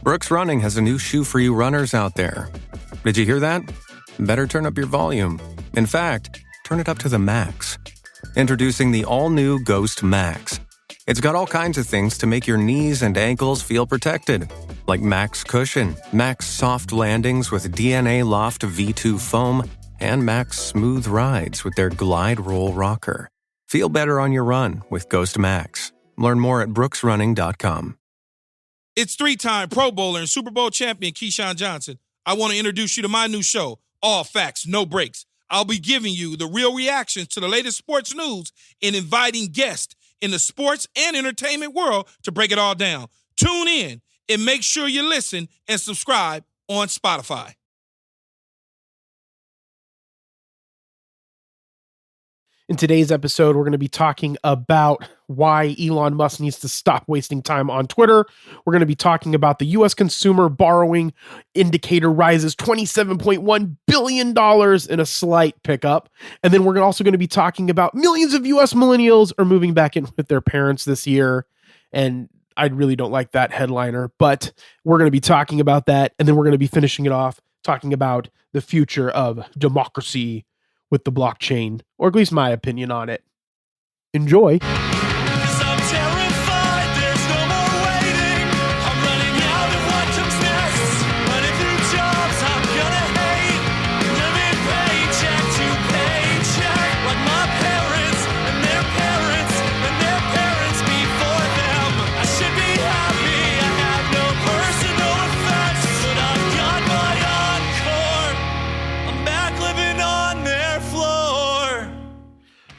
Brooks Running has a new shoe for you runners out there. Did you hear that? Better turn up your volume. In fact, turn it up to the max. Introducing the all-new Ghost Max. It's got all kinds of things to make your knees and ankles feel protected, like Max Cushion, Max Soft Landings with DNA Loft V2 foam, and Max Smooth Rides with their Glide Roll Rocker. Feel better on your run with Ghost Max. Learn more at brooksrunning.com. It's three-time Pro Bowler and Super Bowl champion Keyshawn Johnson. I want to introduce you to my new show, All Facts, No Breaks. I'll be giving you the real reactions to the latest sports news and inviting guests in the sports and entertainment world to break it all down. Tune in and make sure you listen and subscribe on Spotify. In today's episode, we're going to be talking about why Elon Musk needs to stop wasting time on Twitter. We're going to be talking about the U.S. consumer borrowing indicator rises $27.1 billion in a slight pickup. And then we're also going to be talking about millions of U.S. millennials are moving back in with their parents this year. And I really don't like that headliner, but we're going to be talking about that. And then we're going to be finishing it off talking about the future of democracy with the blockchain, or at least my opinion on it. Enjoy.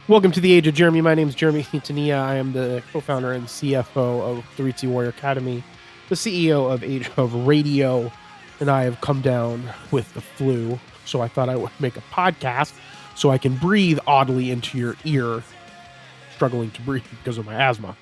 Welcome to the Age of Jeremy. My name is Jeremy Quintanilla. I am the co-founder and CFO of the Ritzy Warrior Academy, the CEO of Age of Radio, and I have come down with the flu, so I thought I would make a podcast so I can breathe oddly into your ear, struggling to breathe because of my asthma.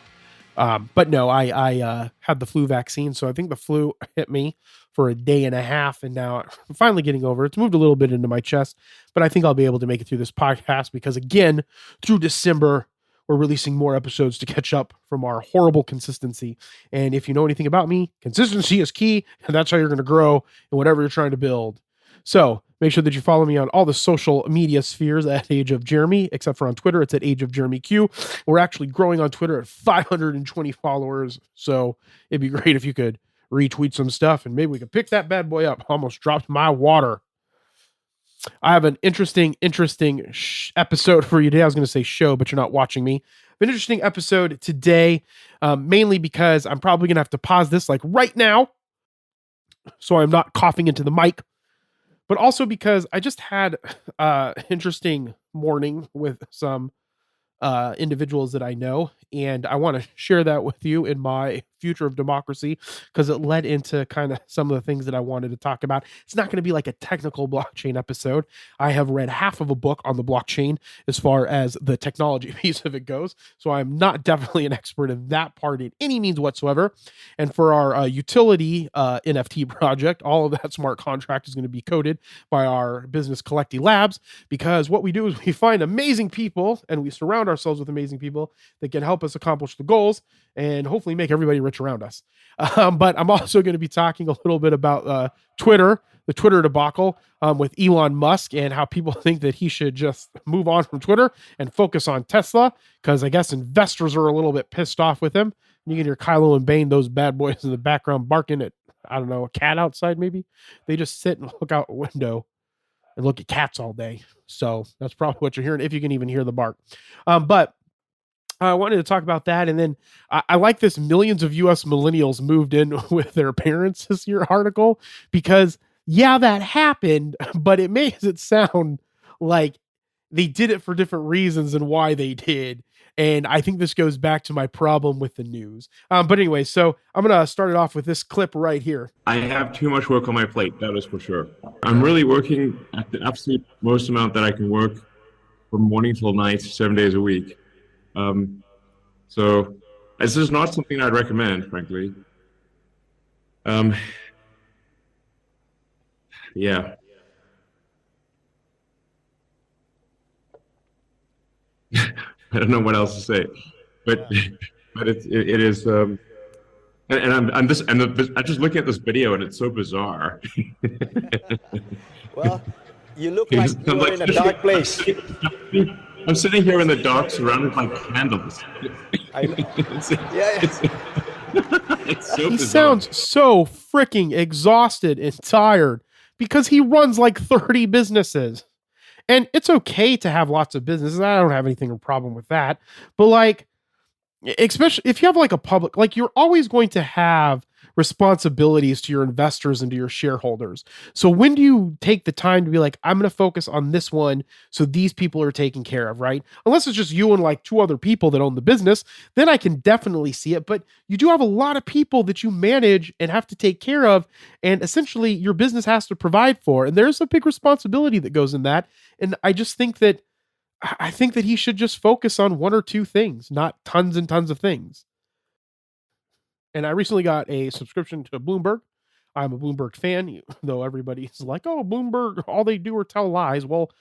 But no, I had the flu vaccine, so I think the flu hit me for a day and a half, and now I'm finally getting over it. It's moved a little bit into my chest, but I think I'll be able to make it through this podcast because, again, through December, we're releasing more episodes to catch up from our horrible consistency. And if you know anything about me, consistency is key, and that's how you're going to grow in whatever you're trying to build. So make sure that you follow me on all the social media spheres at Age of Jeremy, except for on Twitter. It's at Age of Jeremy Q. We're actually growing on Twitter at 520 followers. So it'd be great if you could retweet some stuff and maybe we could pick that bad boy up. Almost dropped my water. I have an interesting episode for you today. I was going to say show, but you're not watching me. An interesting episode today, mainly because I'm probably going to have to pause this like right now so I'm not coughing into the mic. But also because I just had an interesting morning with some individuals that I know, and I want to share that with you in my future of democracy because it led into kind of some of the things that I wanted to talk about. It's not going to be like a technical blockchain episode. I have read half of a book on the blockchain as far as the technology piece of it goes, so I'm not definitely an expert in that part in any means whatsoever. And for our utility NFT project, all of that smart contract is going to be coded by our business Collecti Labs, because what we do is we find amazing people and we surround ourselves with amazing people that can help us accomplish the goals and hopefully make everybody rich around us. But I'm also going to be talking a little bit about Twitter, the Twitter debacle with Elon Musk, and how people think that he should just move on from Twitter and focus on Tesla, because I guess investors are a little bit pissed off with him. You can hear Kylo and Bane, those bad boys in the background, barking at, I don't know, a cat outside maybe. They just sit and look out a window and look at cats all day. So that's probably what you're hearing, if you can even hear the bark. But I wanted to talk about that. And then I like this millions of US millennials moved in with their parents this year article, because yeah, that happened, but it makes it sound like they did it for different reasons and why they did. And I think this goes back to my problem with the news. But anyway, so I'm going to start it off with this clip right here. I have too much work on my plate, that is for sure. I'm really working at the absolute most amount that I can work from morning till night, 7 days a week. So this is not something I'd recommend, frankly. Yeah. I don't know what else to say, but it is. And I'm just looking at this video and it's so bizarre. Well, you look like you're in a dark place. I'm sitting here in the dark, surrounded by candles. I know. It's so He bizarre. sounds so freaking exhausted and tired because he runs like 30 businesses. And it's okay to have lots of businesses. I don't have anything a problem with that. But like, especially if you have like a public, like you're always going to have responsibilities to your investors and to your shareholders. So when do you take the time to be like, I'm going to focus on this one so these people are taken care of, right? Unless it's just you and like two other people that own the business, then I can definitely see it. But you do have a lot of people that you manage and have to take care of, and essentially your business has to provide for. And there's a big responsibility that goes in that. And I think that he should just focus on one or two things, not tons and tons of things. And I recently got a subscription to Bloomberg. I'm a Bloomberg fan, though everybody's like, oh, Bloomberg, all they do are tell lies. Well,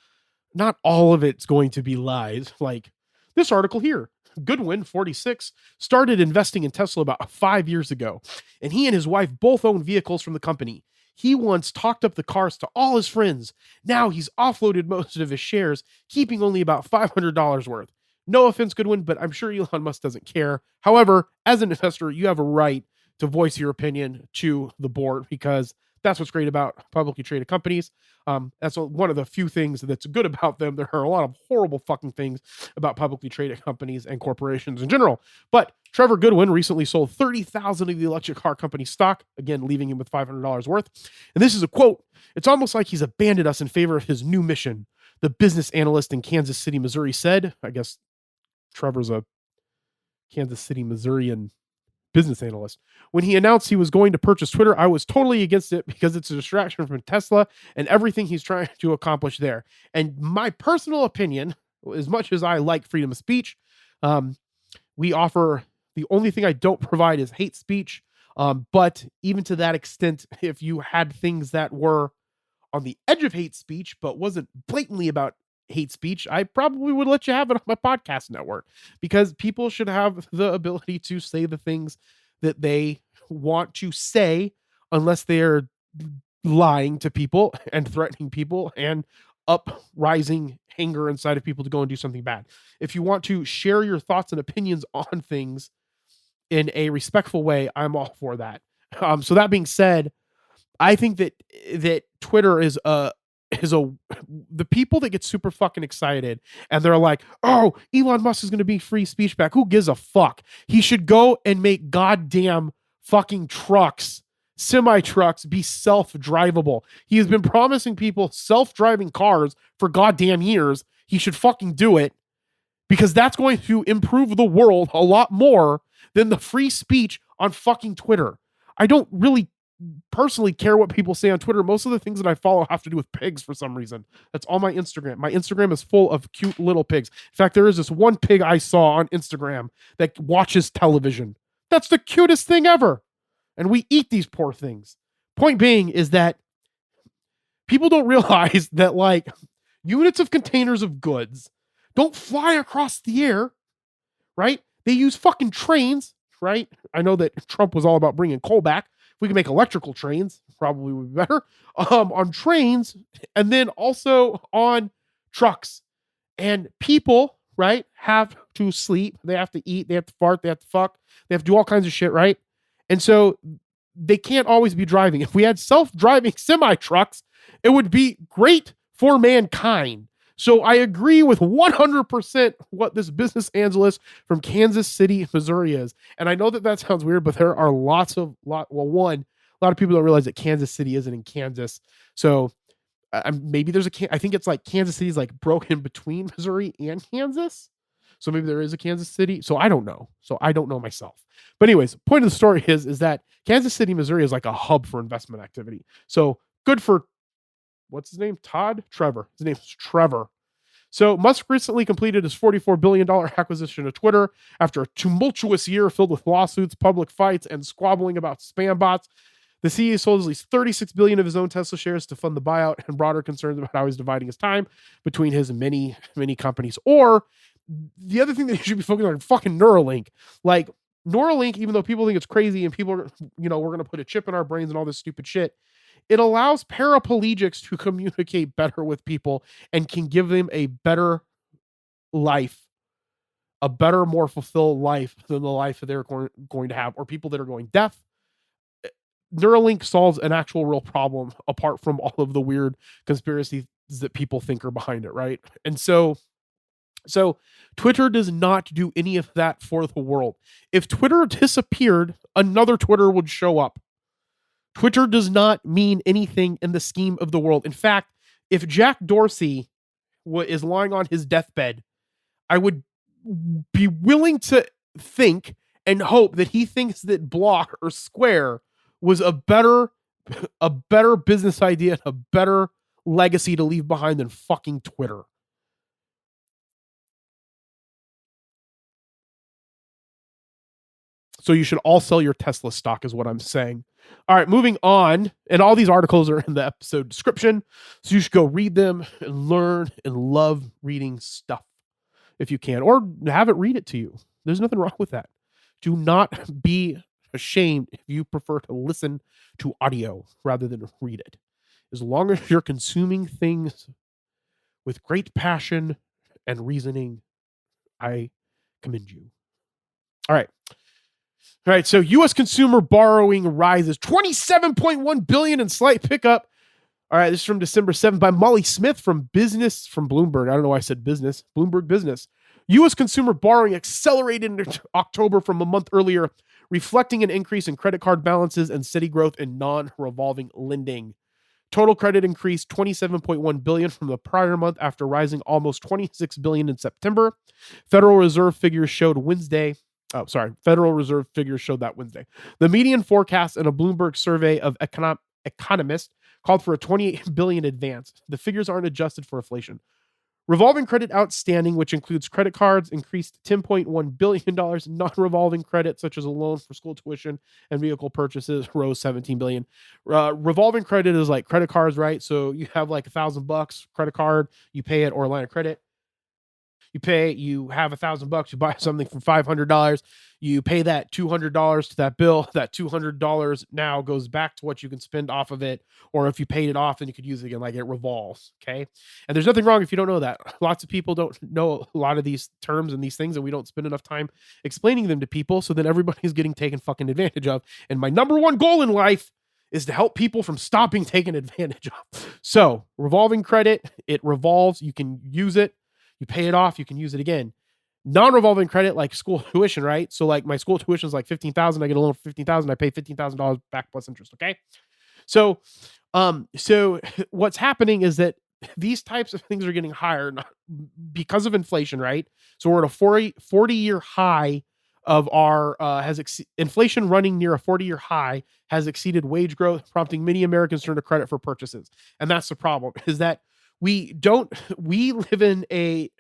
not all of it's going to be lies. Like this article here. Goodwin, 46, started investing in Tesla about 5 years ago, and he and his wife both own vehicles from the company. He once talked up the cars to all his friends. Now he's offloaded most of his shares, keeping only about $500 worth. No offense, Goodwin, but I'm sure Elon Musk doesn't care. However, as an investor, you have a right to voice your opinion to the board because that's what's great about publicly traded companies. That's one of the few things that's good about them. There are a lot of horrible fucking things about publicly traded companies and corporations in general. But Trevor Goodwin recently sold 30,000 of the electric car company stock, again, leaving him with $500 worth. And this is a quote. It's almost like he's abandoned us in favor of his new mission. The business analyst in Kansas City, Missouri said, I guess Trevor's a Kansas City, Missourian business analyst. When he announced he was going to purchase Twitter, I was totally against it because it's a distraction from Tesla and everything he's trying to accomplish there. And my personal opinion, as much as I like freedom of speech, we offer, the only thing I don't provide is hate speech. But even to that extent, if you had things that were on the edge of hate speech, but wasn't blatantly about hate speech, I probably would let you have it on my podcast network because people should have the ability to say the things that they want to say unless they're lying to people and threatening people and uprising anger inside of people to go and do something bad. If you want to share your thoughts and opinions on things in a respectful way, I'm all for that. So that being said, I think that Twitter is the people that get super fucking excited and they're like, oh, Elon Musk is going to be free speech back. Who gives a fuck? He should go and make goddamn fucking trucks, semi-trucks be self-drivable. He has been promising people self-driving cars for goddamn years. He should fucking do it because that's going to improve the world a lot more than the free speech on fucking Twitter. I don't really personally care what people say on Twitter. Most of the things that I follow have to do with pigs for some reason. That's all my Instagram. My Instagram is full of cute little pigs. In fact, there is this one pig I saw on Instagram that watches television. That's the cutest thing ever. And we eat these poor things. Point being is that people don't realize that like units of containers of goods don't fly across the air, right? They use fucking trains, right? I know that Trump was all about bringing coal back. We can make electrical trains, probably would be better, on trains, and then also on trucks. And people, right, have to sleep, they have to eat, they have to fart, they have to fuck, they have to do all kinds of shit, right? And so they can't always be driving. If we had self-driving semi-trucks, it would be great for mankind. So I agree with 100% what this business analyst from Kansas City, Missouri is. And I know that sounds weird, but there are a lot of people don't realize that Kansas City isn't in Kansas. So maybe there's I think it's like Kansas City is like broken between Missouri and Kansas. So maybe there is a Kansas City. So I don't know. Myself. But anyways, point of the story is that Kansas City, Missouri is like a hub for investment activity. So good for, what's his name? Trevor. His name is Trevor. So Musk recently completed his $44 billion acquisition of Twitter after a tumultuous year filled with lawsuits, public fights, and squabbling about spam bots. The CEO sold at least $36 billion of his own Tesla shares to fund the buyout and broader concerns about how he's dividing his time between his many, many companies. Or the other thing that you should be focusing on, fucking Neuralink. Like, Neuralink, even though people think it's crazy and people are, we're going to put a chip in our brains and all this stupid shit, it allows paraplegics to communicate better with people and can give them a better life, a better, more fulfilled life than the life that they're going to have, or people that are going deaf. Neuralink solves an actual real problem apart from all of the weird conspiracies that people think are behind it, right? And so Twitter does not do any of that for the world. If Twitter disappeared, another Twitter would show up. Twitter does not mean anything in the scheme of the world. In fact, if Jack Dorsey is lying on his deathbed, I would be willing to think and hope that he thinks that Block or Square was a better business idea and a better legacy to leave behind than fucking Twitter. So you should all sell your Tesla stock is what I'm saying. All right, moving on. And all these articles are in the episode description. So you should go read them and learn and love reading stuff if you can, or have it read it to you. There's nothing wrong with that. Do not be ashamed if you prefer to listen to audio rather than read it. As long as you're consuming things with great passion and reasoning, I commend you. All right, so U.S. consumer borrowing rises 27.1 billion in slight pickup. All right, this is from December 7th by Molly Smith from Bloomberg. I don't know why I said business. Bloomberg Business. U.S. consumer borrowing accelerated in October from a month earlier, reflecting an increase in credit card balances and steady growth in non-revolving lending. Total credit increased 27.1 billion from the prior month after rising almost 26 billion in September. Federal Reserve figures showed that Wednesday. The median forecast in a Bloomberg survey of economists called for a 28 billion advance. The figures aren't adjusted for inflation. Revolving credit outstanding, which includes credit cards, increased $10.1 billion. Non-revolving credit, such as a loan for school tuition and vehicle purchases, rose $17 billion. Revolving credit is like credit cards, right? So you have like $1,000 credit card, you pay it, or a line of credit. You have $1,000, you buy something for $500, you pay that $200 to that bill. That $200 now goes back to what you can spend off of it. Or if you paid it off, then you could use it again, like it revolves. Okay. And there's nothing wrong if you don't know that. Lots of people don't know a lot of these terms and these things, and we don't spend enough time explaining them to people. So then everybody's getting taken fucking advantage of. And my number one goal in life is to help people from stopping taking advantage of. So revolving credit, it revolves. You can use it. You pay it off, you can use it again. Non-revolving credit, like school tuition, right? So like my school tuition is like $15,000. I get a loan for $15,000. I pay $15,000 back plus interest. Okay. So what's happening is that these types of things are getting higher because of inflation, right? So we're at a 40-year high of our inflation running near a 40-year high has exceeded wage growth, prompting many Americans to turn to credit for purchases. And that's the problem, is that we live in we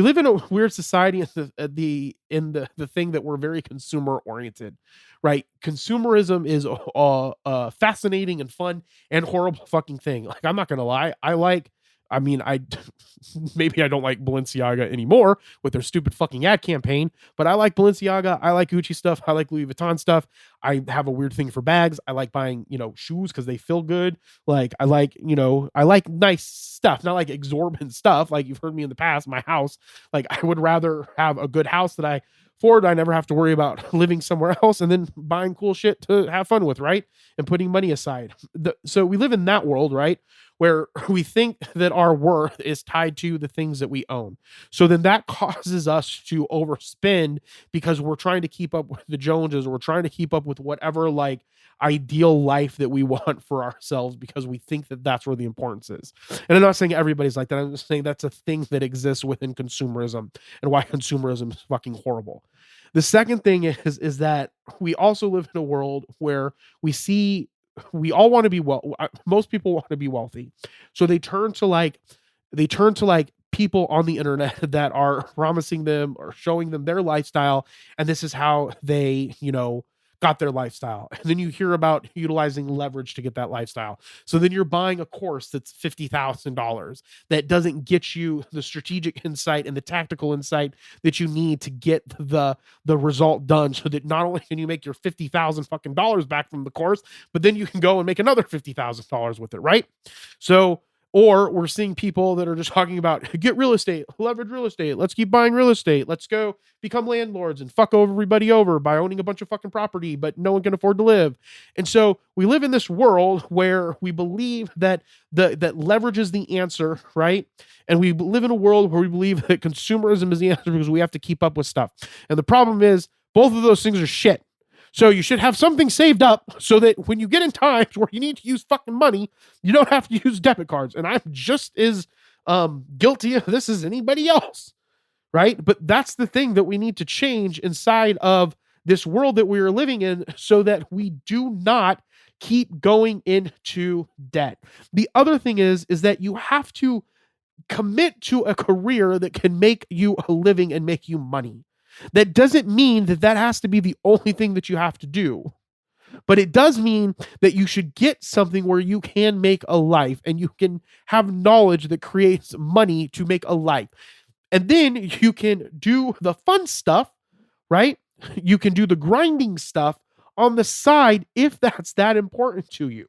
live in a weird society in the thing that we're very consumer oriented, right? Consumerism is a fascinating and fun and horrible fucking thing. Like, I'm not going to lie. Maybe I don't like Balenciaga anymore with their stupid fucking ad campaign, but I like Balenciaga. I like Gucci stuff. I like Louis Vuitton stuff. I have a weird thing for bags. I like buying, shoes because they feel good. Like, I like nice stuff, not like exorbitant stuff. Like you've heard me in the past, my house, like I would rather have a good house that I never have to worry about living somewhere else and then buying cool shit to have fun with, right? And putting money aside. So we live in that world, right? Where we think that our worth is tied to the things that we own. So then that causes us to overspend because we're trying to keep up with the Joneses, or we're trying to keep up with whatever like ideal life that we want for ourselves because we think that that's where the importance is. And I'm not saying everybody's like that. I'm just saying that's a thing that exists within consumerism and why consumerism is fucking horrible. The second thing is that we also live in a world where we all want to be most people want to be wealthy. So they turn to like people on the internet that are promising them or showing them their lifestyle. And this is how they, got their lifestyle. And then you hear about utilizing leverage to get that lifestyle. So then you're buying a course that's $50,000 that doesn't get you the strategic insight and the tactical insight that you need to get the result done, so that not only can you make your $50,000 fucking dollars back from the course, but then you can go and make another $50,000 with it, right? So, or we're seeing people that are just talking about get real estate, leverage real estate. Let's keep buying real estate. Let's go become landlords and fuck everybody over by owning a bunch of fucking property, but no one can afford to live. And so we live in this world where we believe that that leverage is the answer, right? And we live in a world where we believe that consumerism is the answer because we have to keep up with stuff. And the problem is both of those things are shit. So you should have something saved up so that when you get in times where you need to use fucking money, you don't have to use debit cards. And I'm just as guilty of this as anybody else, right? But that's the thing that we need to change inside of this world that we are living in, so that we do not keep going into debt. The other thing is that you have to commit to a career that can make you a living and make you money. That doesn't mean that has to be the only thing that you have to do. But it does mean that you should get something where you can make a life and you can have knowledge that creates money to make a life. And then you can do the fun stuff, right? You can do the grinding stuff on the side if that's that important to you.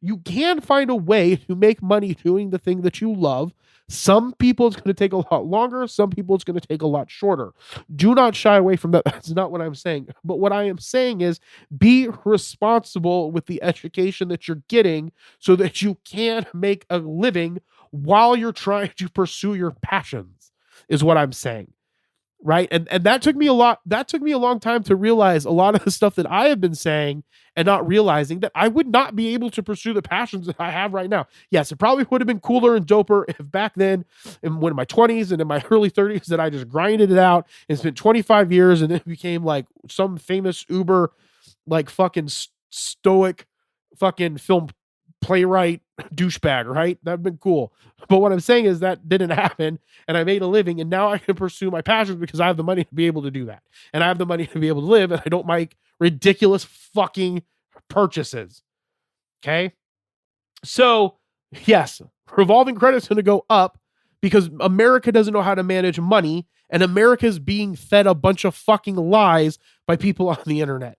You can find a way to make money doing the thing that you love. Some people it's going to take a lot longer. Some people it's going to take a lot shorter. Do not shy away from that. That's not what I'm saying. But what I am saying is be responsible with the education that you're getting so that you can make a living while you're trying to pursue your passions, is what I'm saying. Right. And that took me a long time to realize a lot of the stuff that I have been saying and not realizing that I would not be able to pursue the passions that I have right now. Yes, it probably would have been cooler and doper if back then, in my 20s and in my early 30s, that I just grinded it out and spent 25 years and then became like some famous Uber, like fucking stoic fucking film playwright douchebag, right? That'd been cool. But what I'm saying is that didn't happen, and I made a living, and now I can pursue my passions because I have the money to be able to do that, and I have the money to be able to live, and I don't make ridiculous fucking purchases. Okay? So, yes, revolving credit's going to go up because America doesn't know how to manage money, and America's being fed a bunch of fucking lies by people on the internet.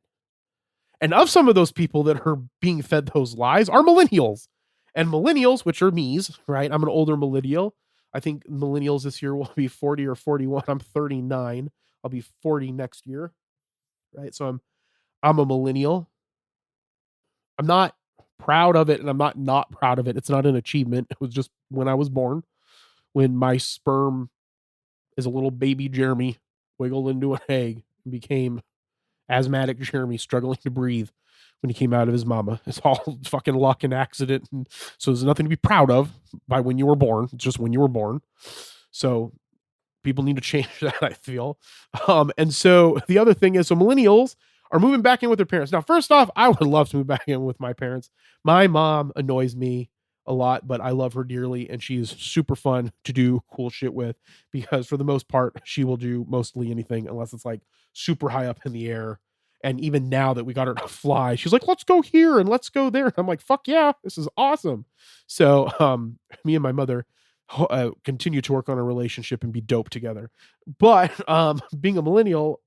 And of some of those people that are being fed those lies are millennials. And millennials, which are me's, right? I'm an older millennial. I think millennials this year will be 40 or 41. I'm 39. I'll be 40 next year, right? So I'm a millennial. I'm not proud of it, and I'm not proud of it. It's not an achievement. It was just when I was born, when my sperm as a little baby Jeremy wiggled into an egg and became asthmatic Jeremy struggling to breathe when he came out of his mama. It's all fucking luck and accident. And so there's nothing to be proud of by when you were born. It's just when you were born. So people need to change that, I feel. And so the other thing is, so millennials are moving back in with their parents. Now, first off, I would love to move back in with my parents. My mom annoys me a lot, but I love her dearly, and she's super fun to do cool shit with, because for the most part, she will do mostly anything unless it's like super high up in the air. And even now that we got her to fly, she's like, let's go here and let's go there. And I'm like, fuck yeah, this is awesome. So me and my mother continue to work on a relationship and be dope together. But being a millennial,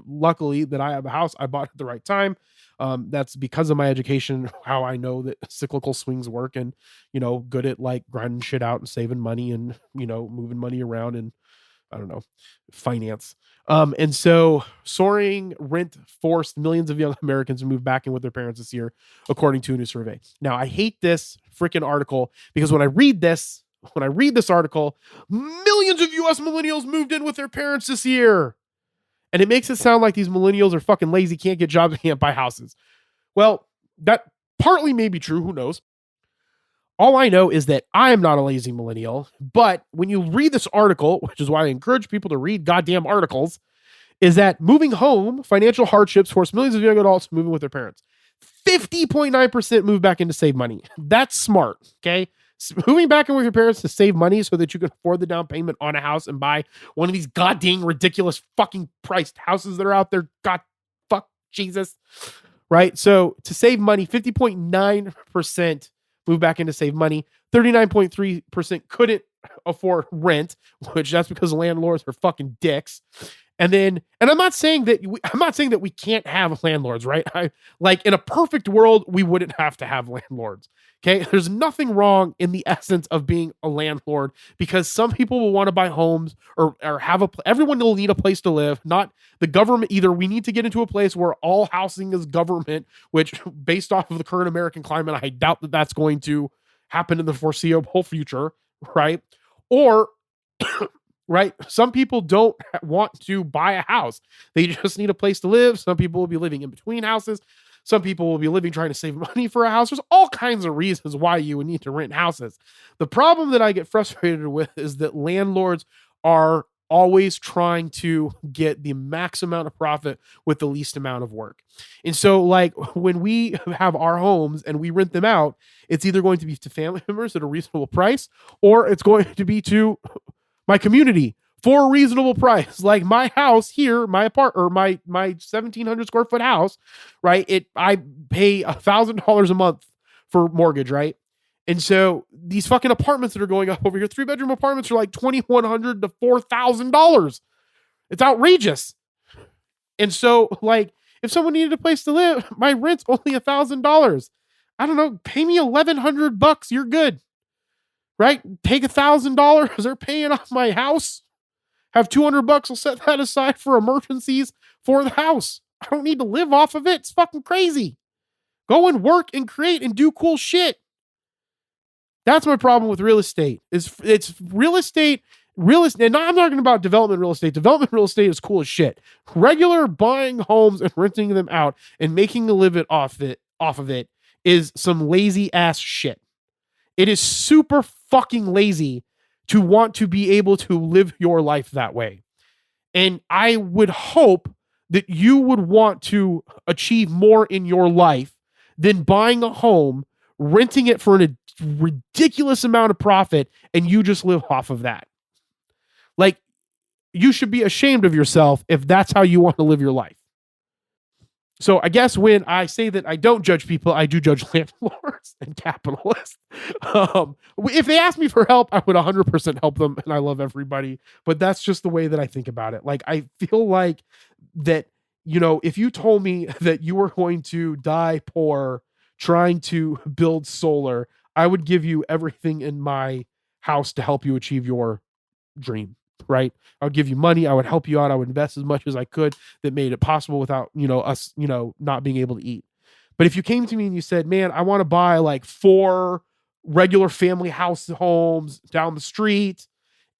luckily that I have a house I bought at the right time. That's because of my education, how I know that cyclical swings work, and, good at like grinding shit out and saving money and, moving money around and, I don't know, finance. And so soaring rent forced millions of young Americans to move back in with their parents this year, according to a new survey. Now, I hate this freaking article because when I read this article, millions of US millennials moved in with their parents this year. And it makes it sound like these millennials are fucking lazy, can't get jobs, can't buy houses. Well, that partly may be true. Who knows? All I know is that I am not a lazy millennial. But when you read this article, which is why I encourage people to read goddamn articles, is that moving home, financial hardships force millions of young adults moving with their parents. 50.9% move back in to save money. That's smart. Okay. Moving back in with your parents to save money so that you can afford the down payment on a house and buy one of these goddamn ridiculous fucking priced houses that are out there. God, fuck Jesus. Right? So to save money, 50.9% moved back in to save money. 39.3% couldn't afford rent, which that's because landlords are fucking dicks. And I'm not saying that we can't have landlords, right? Like in a perfect world, we wouldn't have to have landlords. Okay. There's nothing wrong in the essence of being a landlord because some people will want to buy homes or have everyone will need a place to live, not the government. Either we need to get into a place where all housing is government, which based off of the current American climate, I doubt that that's going to happen in the foreseeable future. Right. Or right? Some people don't want to buy a house. They just need a place to live. Some people will be living in between houses. Some people will be living trying to save money for a house. There's all kinds of reasons why you would need to rent houses. The problem that I get frustrated with is that landlords are always trying to get the max amount of profit with the least amount of work. And so like when we have our homes and we rent them out, it's either going to be to family members at a reasonable price or it's going to be to my community for a reasonable price. Like my house here, my 1,700 square foot house, right? I pay $1,000 a month for mortgage, right? And so these fucking apartments that are going up over here, 3-bedroom apartments are like $2,100 to $4,000. It's outrageous. And so like if someone needed a place to live, my rent's only $1,000. I don't know, pay me $1,100, you're good. Right? Take $1,000. They're paying off my house. Have $200. I'll set that aside for emergencies for the house. I don't need to live off of it. It's fucking crazy. Go and work and create and do cool shit. That's my problem with real estate. It's real estate. And I'm talking about development real estate. Development real estate is cool as shit. Regular buying homes and renting them out and making a living off of it is some lazy ass shit. It is super fucking lazy to want to be able to live your life that way. And I would hope that you would want to achieve more in your life than buying a home, renting it for a ridiculous amount of profit, and you just live off of that. Like, you should be ashamed of yourself if that's how you want to live your life. So I guess when I say that I don't judge people, I do judge landlords and capitalists. If they ask me for help, I would 100% help them, and I love everybody. But that's just the way that I think about it. Like, I feel like that, if you told me that you were going to die poor trying to build solar, I would give you everything in my house to help you achieve your dream. Right? I would give you money. I would help you out. I would invest as much as I could that made it possible without, us, not being able to eat. But if you came to me and you said, man, I want to buy like 4 regular family house homes down the street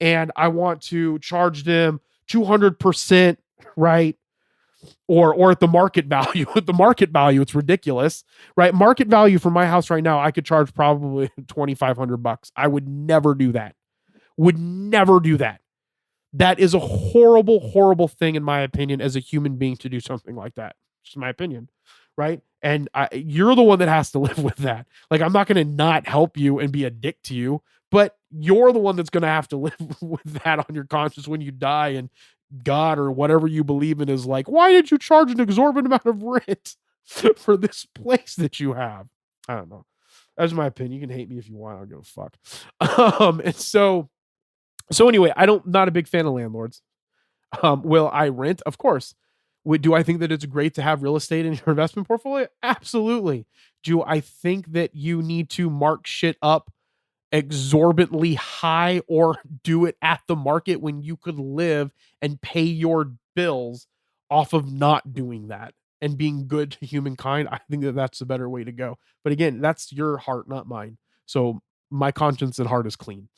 and I want to charge them 200%, right? Or at the market value. At the market value, it's ridiculous, right? Market value for my house right now, I could charge probably $2,500. I would never do that. Would never do that. That is a horrible, horrible thing, in my opinion, as a human being to do something like that. Just my opinion, right? And you're the one that has to live with that. Like, I'm not going to not help you and be a dick to you, but you're the one that's going to have to live with that on your conscience when you die, and God or whatever you believe in is like, why did you charge an exorbitant amount of rent for this place that you have? I don't know. That's my opinion. You can hate me if you want. I don't give a fuck. And so anyway, not a big fan of landlords. Will I rent? Of course. Do I think that it's great to have real estate in your investment portfolio? Absolutely. Do I think that you need to mark shit up exorbitantly high or do it at the market when you could live and pay your bills off of not doing that and being good to humankind? I think that that's the better way to go. But again, that's your heart, not mine. So my conscience and heart is clean.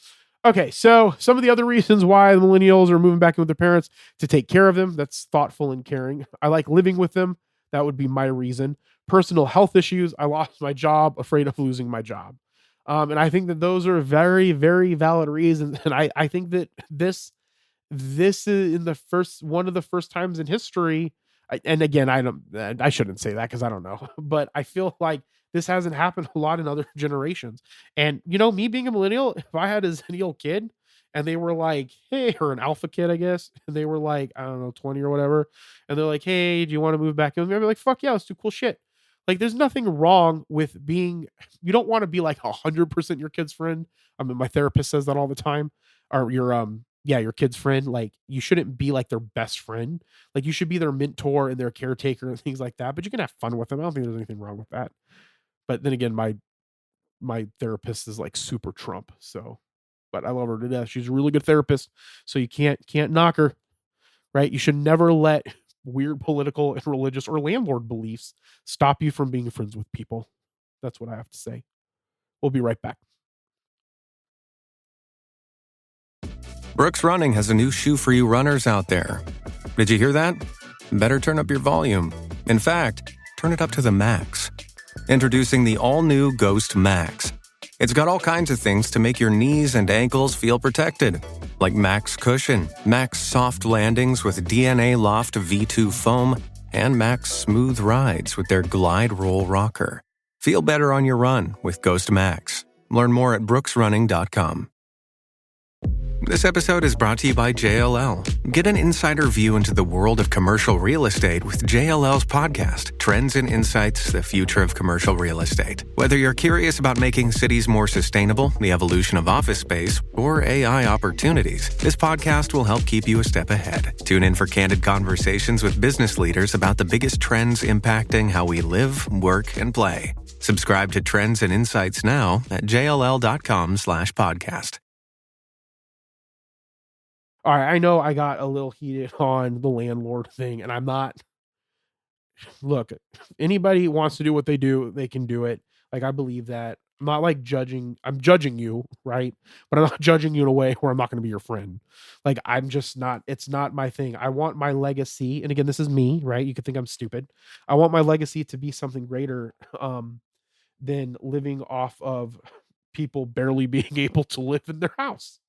Okay, so some of the other reasons why the millennials are moving back in with their parents: to take care of them. That's thoughtful and caring. I like living with them. That would be my reason. Personal health issues. I lost my job, afraid of losing my job. And I think that those are very, very valid reasons. And I think that this is one of the first times in history. And again, I shouldn't say that because I don't know, but I feel like this hasn't happened a lot in other generations. And, me being a millennial, if I had a zennial kid and they were like, hey, or an alpha kid, I guess. And they were like, I don't know, 20 or whatever. And they're like, hey, do you want to move back in with me? I'd be like, fuck yeah, let's do cool shit. Like, there's nothing wrong with being, you don't want to be like 100% your kid's friend. I mean, my therapist says that all the time. Or your kid's friend. Like, you shouldn't be like their best friend. Like, you should be their mentor and their caretaker and things like that. But you can have fun with them. I don't think there's anything wrong with that. But then again, my therapist is like super Trump. So, but I love her to death. She's a really good therapist. So you can't knock her, right? You should never let weird political and religious or landlord beliefs stop you from being friends with people. That's what I have to say. We'll be right back. Brooks Running has a new shoe for you runners out there. Did you hear that? Better turn up your volume. In fact, turn it up to the max. Introducing the all-new Ghost Max. It's got all kinds of things to make your knees and ankles feel protected, like Max Cushion, Max Soft Landings with DNA Loft V2 foam, and Max Smooth Rides with their Glide Roll Rocker. Feel better on your run with Ghost Max. Learn more at brooksrunning.com. This episode is brought to you by JLL. Get an insider view into the world of commercial real estate with JLL's podcast, Trends and Insights, the Future of Commercial Real Estate. Whether you're curious about making cities more sustainable, the evolution of office space, or AI opportunities, this podcast will help keep you a step ahead. Tune in for candid conversations with business leaders about the biggest trends impacting how we live, work, and play. Subscribe to Trends and Insights now at jll.com/podcast. All right, I know I got a little heated on the landlord thing, and I'm not. Look, anybody wants to do what they do, they can do it. Like, I believe that. I'm not like judging. I'm judging you, right? But I'm not judging you in a way where I'm not going to be your friend. Like, I'm just not. It's not my thing. I want my legacy, and again, this is me, right? You could think I'm stupid. I want my legacy to be something greater than living off of people barely being able to live in their house.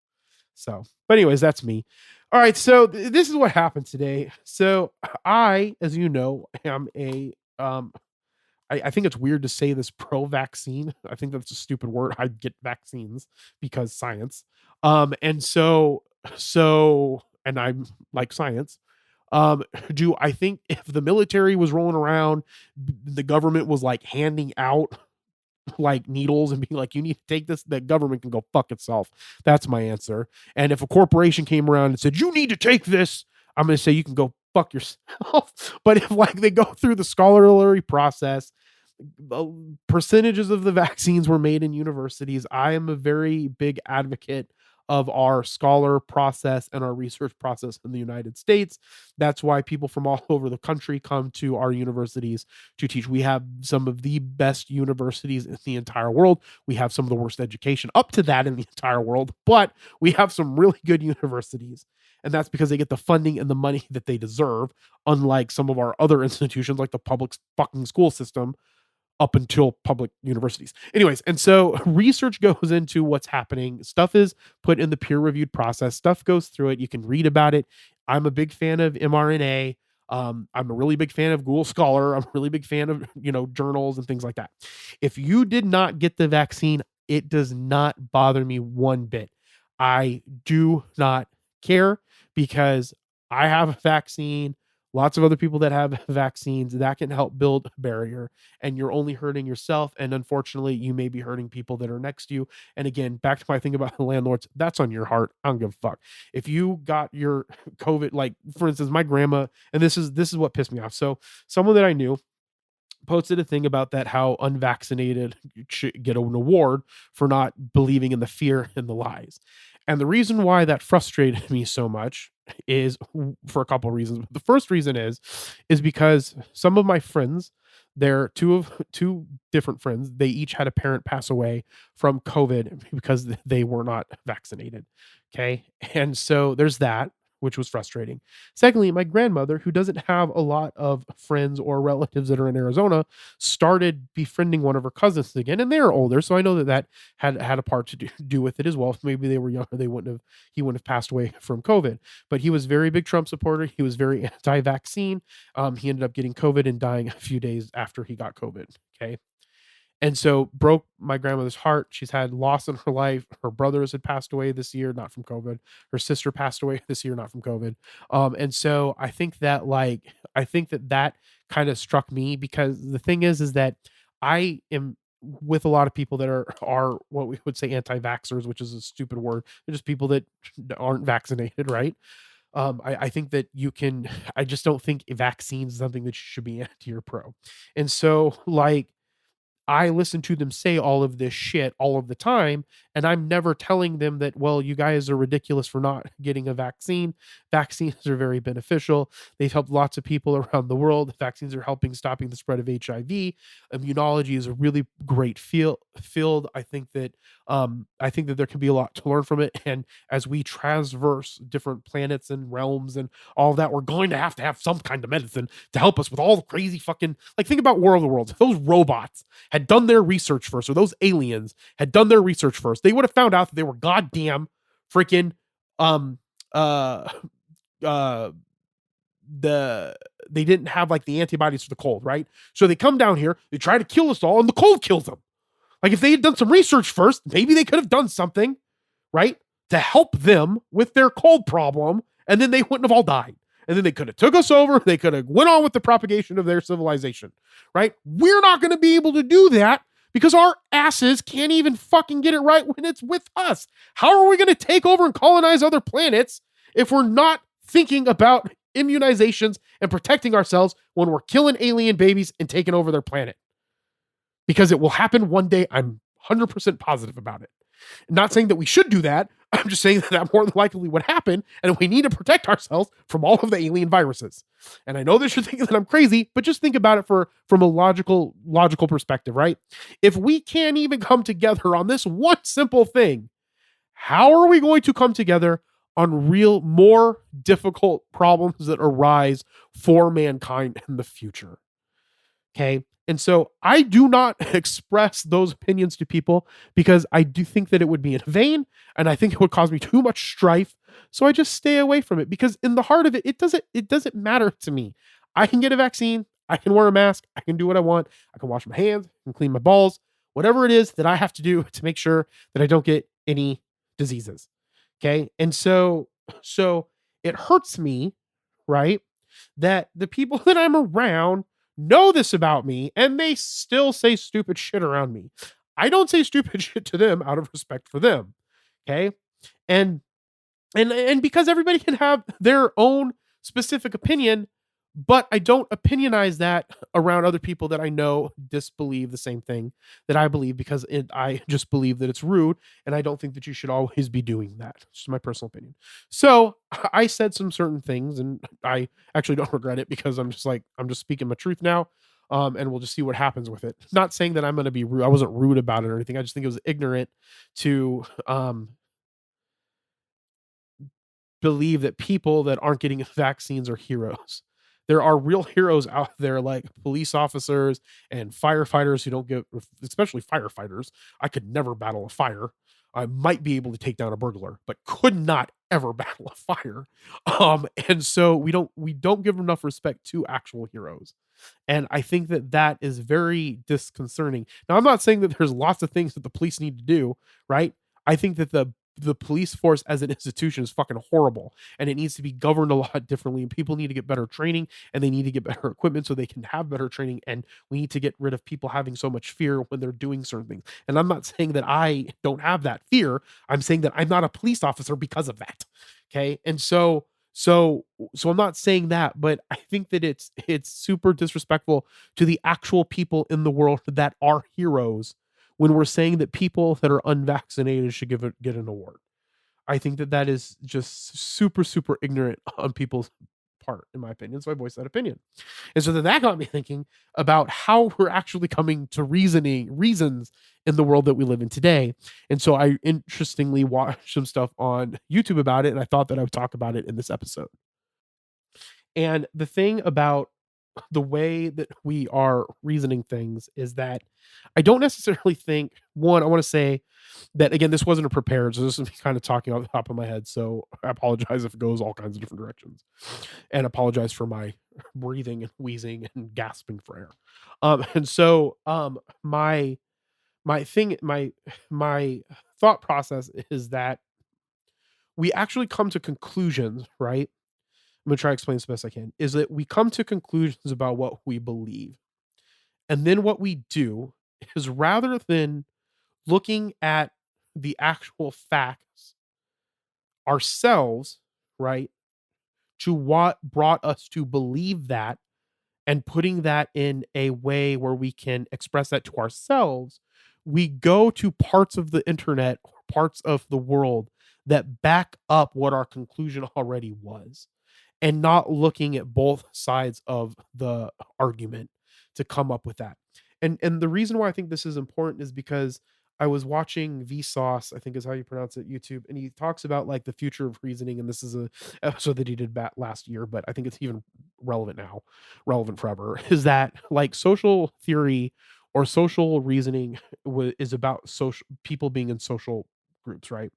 So, but anyways, that's me. All right. So this is what happened today. So I, as you know, am I think it's weird to say this pro-vaccine. I think that's a stupid word. I get vaccines because science. And and I'm like science. Do I think if the military was rolling around, the government was like handing out like needles and being like, you need to take this, the government can go fuck itself. That's my answer. And if a corporation came around and said, you need to take this, I'm going to say you can go fuck yourself. But if like they go through the scholarly process, percentages of the vaccines were made in universities. I am a very big advocate of our scholar process and our research process in the United States. That's why people from all over the country come to our universities to teach. We have some of the best universities in the entire world. We have some of the worst education up to that in the entire world, but we have some really good universities. And that's because they get the funding and the money that they deserve, unlike some of our other institutions like the public fucking school system up until public universities. Anyways, and so research goes into what's happening. Stuff is put in the peer-reviewed process. Stuff goes through it. You can read about it. I'm a big fan of mRNA. I'm a really big fan of Google Scholar. I'm a really big fan of, journals and things like that. If you did not get the vaccine, it does not bother me one bit. I do not care because I have a vaccine. Lots of other people that have vaccines that can help build a barrier, and you're only hurting yourself. And unfortunately, you may be hurting people that are next to you. And again, back to my thing about the landlords, that's on your heart. I don't give a fuck. If you got your COVID, like for instance, my grandma, and this is what pissed me off. So someone that I knew posted a thing about that, how unvaccinated should get an award for not believing in the fear and the lies. And the reason why that frustrated me so much is for a couple of reasons. The first reason is because some of my friends, they're two different friends, they each had a parent pass away from COVID because they were not vaccinated. Okay. And so there's that, which was frustrating. Secondly, my grandmother, who doesn't have a lot of friends or relatives that are in Arizona, started befriending one of her cousins again, and they're older, so I know that had a part to do with it as well. If maybe they were younger, he wouldn't have passed away from COVID. But he was very big Trump supporter. He was very anti-vaccine. He ended up getting COVID and dying a few days after he got COVID. Okay. And so broke my grandmother's heart. She's had loss in her life. Her brothers had passed away this year, not from COVID. Her sister passed away this year, not from COVID. And so I think that that kind of struck me, because the thing is that I am with a lot of people that are what we would say anti-vaxxers, which is a stupid word. They're just people that aren't vaccinated, right? I think that I just don't think vaccines is something that you should be anti or pro. And so, like, I listen to them say all of this shit all of the time, and I'm never telling them that, well, you guys are ridiculous for not getting a vaccine. Vaccines are very beneficial. They've helped lots of people around the world. Vaccines are helping stopping the spread of HIV. Immunology is a really great field. I think that there can be a lot to learn from it. And as we traverse different planets and realms and all of that, we're going to have some kind of medicine to help us with all the crazy fucking, like, think about War of the Worlds. If those robots had done their research first, or those aliens had done their research first, they would have found out that they were goddamn freaking uh they didn't have like the antibodies for the cold, right? So they come down here, they try to kill us all, and the cold kills them. Like, if they had done some research first, maybe they could have done something, right, to help them with their cold problem, and then they wouldn't have all died. And then they could have took us over. They could have went on with the propagation of their civilization, right? We're not going to be able to do that because our asses can't even fucking get it right when it's with us. How are we going to take over and colonize other planets if we're not thinking about immunizations and protecting ourselves when we're killing alien babies and taking over their planet? Because it will happen one day. I'm 100% positive about it. I'm not saying that we should do that. I'm just saying that more than likely would happen, and we need to protect ourselves from all of the alien viruses. And I know that you're thinking that I'm crazy, but just think about it from a logical perspective, right? If we can't even come together on this one simple thing, how are we going to come together on real, more difficult problems that arise for mankind in the future? Okay. And so I do not express those opinions to people because I do think that it would be in vain, and I think it would cause me too much strife. So I just stay away from it, because in the heart of it, it doesn't matter to me. I can get a vaccine, I can wear a mask, I can do what I want, I can wash my hands, I can clean my balls, whatever it is that I have to do to make sure that I don't get any diseases. Okay. And so it hurts me, right, that the people that I'm around know this about me and they still say stupid shit around me. I don't say stupid shit to them out of respect for them. Okay. And because everybody can have their own specific opinion, but I don't opinionize that around other people that I know disbelieve the same thing that I believe, because I just believe that it's rude, and I don't think that you should always be doing that. It's just my personal opinion. So I said some certain things, and I actually don't regret it, because I'm just speaking my truth now. And we'll just see what happens with it. Not saying that I'm going to be rude. I wasn't rude about it or anything. I just think it was ignorant to believe that people that aren't getting vaccines are heroes. There are real heroes out there, like police officers and firefighters who don't get, especially firefighters. I could never battle a fire. I might be able to take down a burglar, but could not ever battle a fire. And so we don't give enough respect to actual heroes. And I think that is very disconcerting. Now, I'm not saying that there's lots of things that the police need to do, right? I think that the police force as an institution is fucking horrible, and it needs to be governed a lot differently, and people need to get better training, and they need to get better equipment so they can have better training, and we need to get rid of people having so much fear when they're doing certain things. And I'm not saying that I don't have that fear. I'm saying that I'm not a police officer because of that. Okay. And so I'm not saying that, but I think that it's super disrespectful to the actual people in the world that are heroes when we're saying that people that are unvaccinated should get an award. I think that is just super, super ignorant on people's part, in my opinion. So I voiced that opinion. And so then that got me thinking about how we're actually coming to reasons in the world that we live in today. And so I interestingly watched some stuff on YouTube about it, and I thought that I would talk about it in this episode. And the thing about the way that we are reasoning things is that I don't necessarily think, one, I want to say that, again, this wasn't a prepared, so this is me kind of talking off the top of my head. So I apologize if it goes all kinds of different directions, and apologize for my breathing and wheezing and gasping for air. And so my my thought process is that we actually come to conclusions, right? I'm gonna try to explain this best I can. Is that we come to conclusions about what we believe, and then what we do is rather than looking at the actual facts ourselves, right, to what brought us to believe that and putting that in a way where we can express that to ourselves, we go to parts of the internet or parts of the world that back up what our conclusion already was and not looking at both sides of the argument to come up with that. And the reason why I think this is important is because I was watching Vsauce, I think is how you pronounce it, YouTube, and he talks about like the future of reasoning. And this is a episode that he did back last year, but I think it's even relevant now, relevant forever. Is that like social theory or social reasoning is about social people being in social groups, right?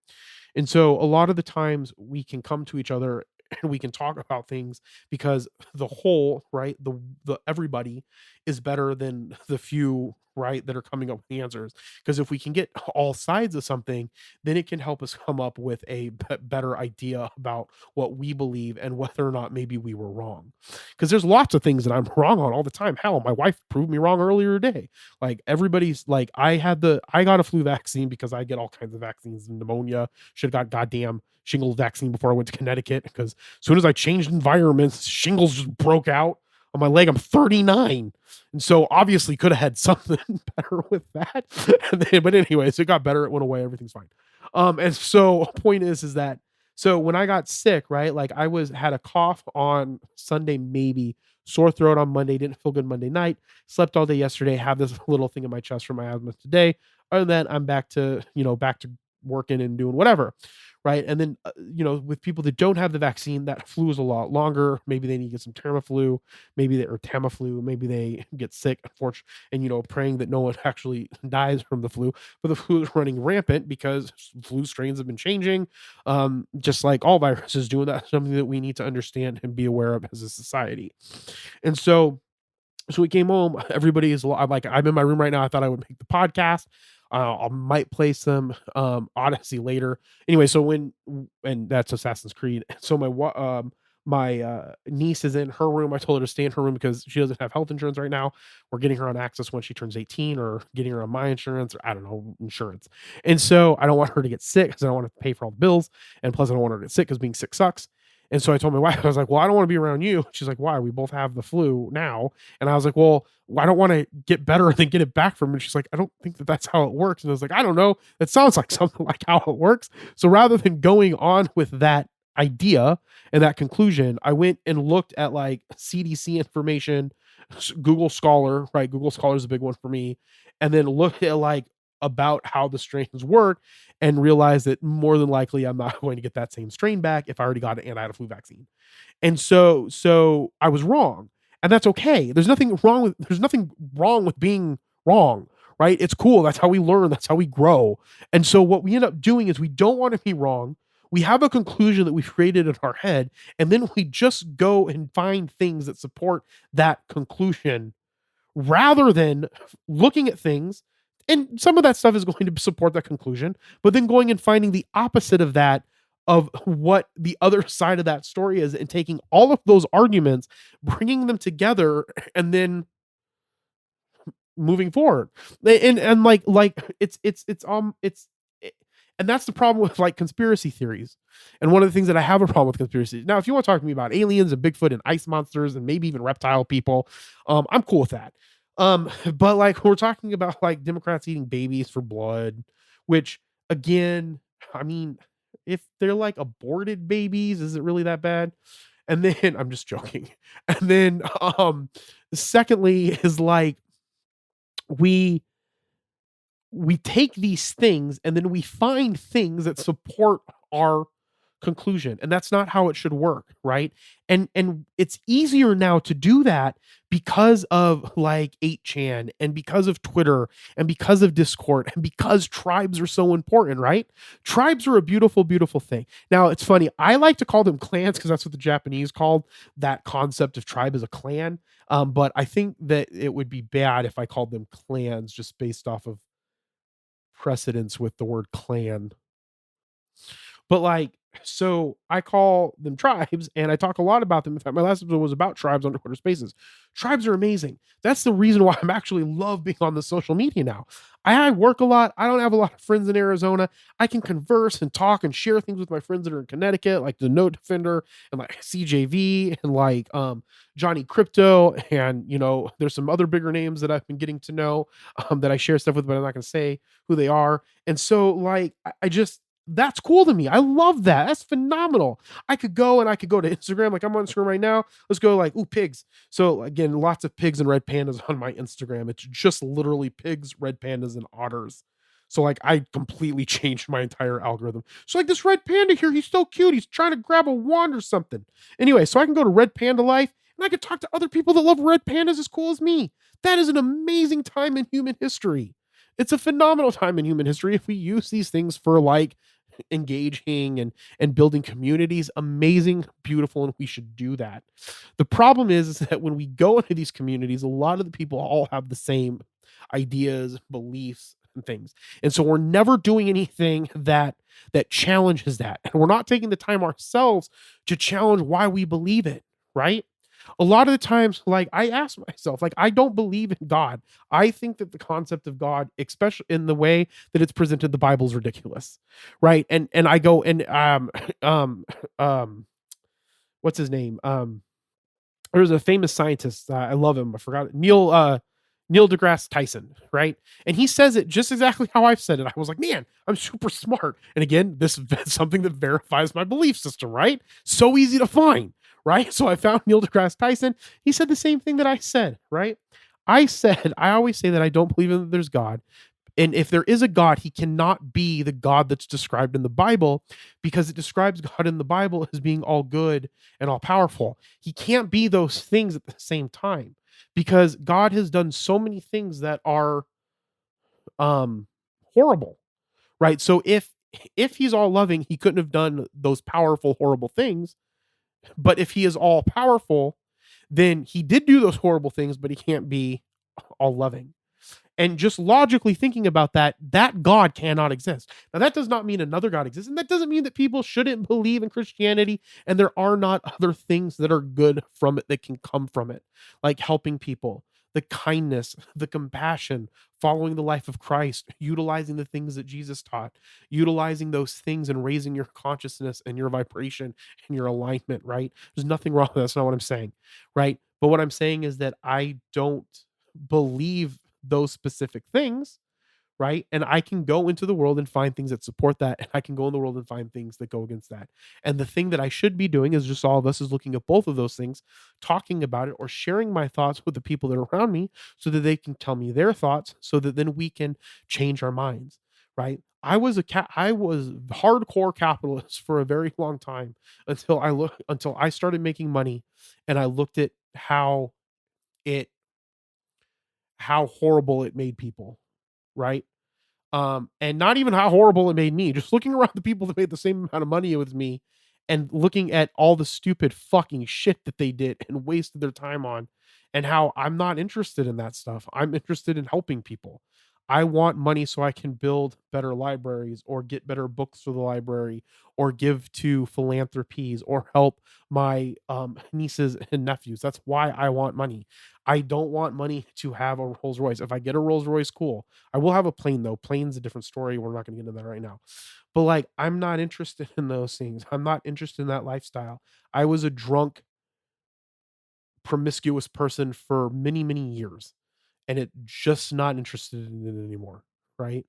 And so a lot of the times we can come to each other and we can talk about things because the whole, right? The everybody is better than the few, right, that are coming up with the answers. Because if we can get all sides of something, then it can help us come up with a better idea about what we believe and whether or not maybe we were wrong. Because there's lots of things that I'm wrong on all the time. Hell, my wife proved me wrong earlier today. Like everybody's like, I got a flu vaccine because I get all kinds of vaccines and pneumonia. Should have got goddamn shingles vaccine before I went to Connecticut because as soon as I changed environments, shingles just broke out on my leg. I'm 39. And so obviously could have had something better with that. But anyways, it got better. It went away. Everything's fine. And so point is that so when I got sick, right? Like I had a cough on Sunday, maybe sore throat on Monday, didn't feel good Monday night, slept all day yesterday, have this little thing in my chest from my asthma today. Other than that, I'm back to working and doing whatever, right? And then with people that don't have the vaccine, that flu is a lot longer. Maybe they need to get some Tamiflu, or Tamiflu, maybe they get sick, unfortunately, and praying that no one actually dies from the flu. But the flu is running rampant because flu strains have been changing, just like all viruses do. That's something that we need to understand and be aware of as a society. And so we came home. Everybody is like, I'm in my room right now. I thought I would make the podcast. I might play some Odyssey later. Anyway, and that's Assassin's Creed. So my niece is in her room. I told her to stay in her room because she doesn't have health insurance right now. We're getting her on access when she turns 18, or getting her on my insurance, or I don't know, insurance. And so I don't want her to get sick because I don't want to pay for all the bills. And plus I don't want her to get sick because being sick sucks. And so I told my wife, I was like, well, I don't want to be around you. She's like, why? We both have the flu now. And I was like, well, I don't want to get better and then get it back from her. And she's like, I don't think that's how it works. And I was like, I don't know. It sounds like something like how it works. So rather than going on with that idea and that conclusion, I went and looked at like CDC information, Google Scholar, right? Google Scholar is a big one for me. And then looked at like about how the strains work and realized that more than likely I'm not going to get that same strain back if I already got an anti-flu vaccine. And so I was wrong. And that's okay. There's nothing wrong with being wrong, right? It's cool. That's how we learn. That's how we grow. And so what we end up doing is we don't want to be wrong. We have a conclusion that we've created in our head, and then we just go and find things that support that conclusion rather than looking at things. And some of that stuff is going to support that conclusion, but then going and finding the opposite of that, of what the other side of that story is, and taking all of those arguments, bringing them together, and then moving forward. And like it's and that's the problem with like conspiracy theories. And one of the things that I have a problem with conspiracy. Now, if you want to talk to me about aliens and Bigfoot and ice monsters and maybe even reptile people, I'm cool with that. But like we're talking about like Democrats eating babies for blood, which again, I mean, if they're like aborted babies, is it really that bad? And then I'm just joking. And then secondly is like we take these things and then we find things that support our conclusion, and that's not how it should work, right? And it's easier now to do that because of like 8chan and because of Twitter and because of Discord and because tribes are so important, right? Tribes are a beautiful, beautiful thing. Now it's funny, I like to call them clans because that's what the Japanese called that concept of tribe as a clan. But I think that it would be bad if I called them clans just based off of precedence with the word clan. But like, so I call them tribes and I talk a lot about them. In fact, my last episode was about tribes on Twitter Spaces. Tribes are amazing. That's the reason why I'm actually love being on the social media now. I work a lot. I don't have a lot of friends in Arizona. I can converse and talk and share things with my friends that are in Connecticut, like the Note Defender and like CJV and like Johnny Crypto. And there's some other bigger names that I've been getting to know that I share stuff with, but I'm not gonna say who they are. And so like I just that's cool to me. I love that. That's phenomenal. I could go to Instagram. Like I'm on Instagram right now. Let's go like, ooh, pigs. So again, lots of pigs and red pandas on my Instagram. It's just literally pigs, red pandas, and otters. So like I completely changed my entire algorithm. So like this red panda here, he's so cute. He's trying to grab a wand or something. Anyway, so I can go to Red Panda Life and I can talk to other people that love red pandas as cool as me. That is an amazing time in human history. It's a phenomenal time in human history if we use these things for like engaging and building communities. Amazing, beautiful, and we should do that. The problem is that when we go into these communities, a lot of the people all have the same ideas, beliefs, and things, and so we're never doing anything that challenges that, and we're not taking the time ourselves to challenge why we believe it, right? A lot of the times, like I ask myself, like I don't believe in God. I think that the concept of God, especially in the way that it's presented, the Bible is ridiculous, right? And I go and what's his name? There's a famous scientist. I love him. I forgot it. Neil deGrasse Tyson, right? And he says it just exactly how I've said it. I was like, man, I'm super smart. And again, this is something that verifies my belief system, right? So easy to find, right? So I found Neil deGrasse Tyson. He said the same thing that I said, right? I always say that I don't believe that there's God. And if there is a God, he cannot be the God that's described in the Bible, because it describes God in the Bible as being all good and all powerful. He can't be those things at the same time, because God has done so many things that are horrible, right? So if he's all loving, he couldn't have done those powerful, horrible things. But if he is all powerful, then he did do those horrible things, but he can't be all loving. And just logically thinking about that God cannot exist. Now, that does not mean another God exists. And that doesn't mean that people shouldn't believe in Christianity and there are not other things that are good from it that can come from it, like helping people, the kindness, the compassion, following the life of Christ, utilizing the things that Jesus taught, utilizing those things and raising your consciousness and your vibration and your alignment, right? There's nothing wrong with that. That's not what I'm saying, right? But what I'm saying is that I don't believe those specific things, right? And I can go into the world and find things that support that, and I can go in the world and find things that go against that. And the thing that I should be doing is just all of us is looking at both of those things, talking about it, or sharing my thoughts with the people that are around me so that they can tell me their thoughts, so that then we can change our minds, right? I was hardcore capitalist for a very long time until I started making money and I looked at how horrible it made people, right? And not even how horrible it made me, just looking around the people that made the same amount of money with me and looking at all the stupid fucking shit that they did and wasted their time on, and how I'm not interested in that stuff. I'm interested in helping people. I want money so I can build better libraries or get better books for the library or give to philanthropies or help my nieces and nephews. That's why I want money. I don't want money to have a Rolls Royce. If I get a Rolls Royce, cool. I will have a plane though. Plane's a different story. We're not going to get into that right now. But like, I'm not interested in those things. I'm not interested in that lifestyle. I was a drunk, promiscuous person for many, many years, and it just not interested in it anymore, right?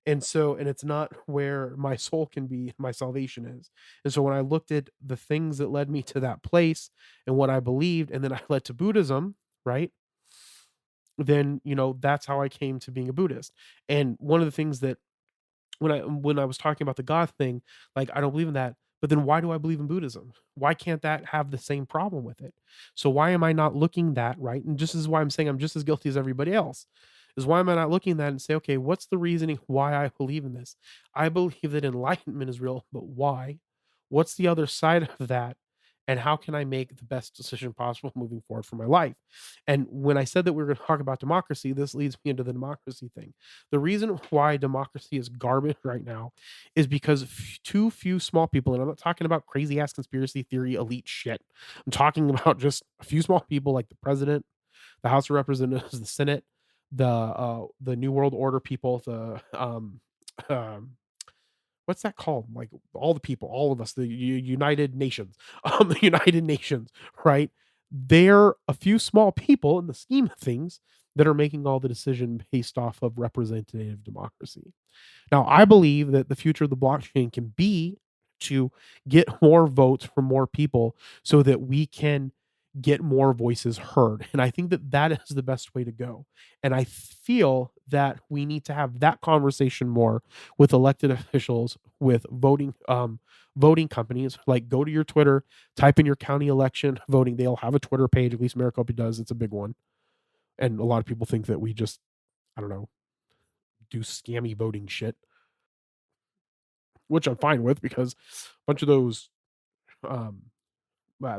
And it's not where my soul can be, my salvation is. And so when I looked at the things that led me to that place and what I believed, and then I led to Buddhism, right? Then, that's how I came to being a Buddhist. And one of the things that when I was talking about the God thing, like I don't believe in that. But then why do I believe in Buddhism? Why can't that have the same problem with it? So why am I not looking that, right? And just as why I'm saying I'm just as guilty as everybody else, is why am I not looking at that and say, okay, what's the reasoning why I believe in this? I believe that enlightenment is real, but why? What's the other side of that? and how can I make the best decision possible moving forward for my life? And when I said that we were going to talk about democracy, this leads me into the democracy thing. The reason why democracy is garbage right now is because too few small people, and I'm not talking about crazy ass conspiracy theory elite shit. I'm talking about just a few small people like the president, the House of Representatives, the Senate, the New World Order people, the um what's that called? Like all the people, all of us, the United Nations, the United Nations, right? They're a few small people in the scheme of things that are making all the decision based off of representative democracy. Now, I believe that the future of the blockchain can be to get more votes from more people so that we can get more voices heard. And I think that that is the best way to go. And I feel that we need to have that conversation more with elected officials, with voting companies. Like, go to your Twitter, type in your county election voting. They'll have a Twitter page. At least Maricopa does. It's a big one. And a lot of people think that we just, I don't know, do scammy voting shit, which I'm fine with, because a bunch of those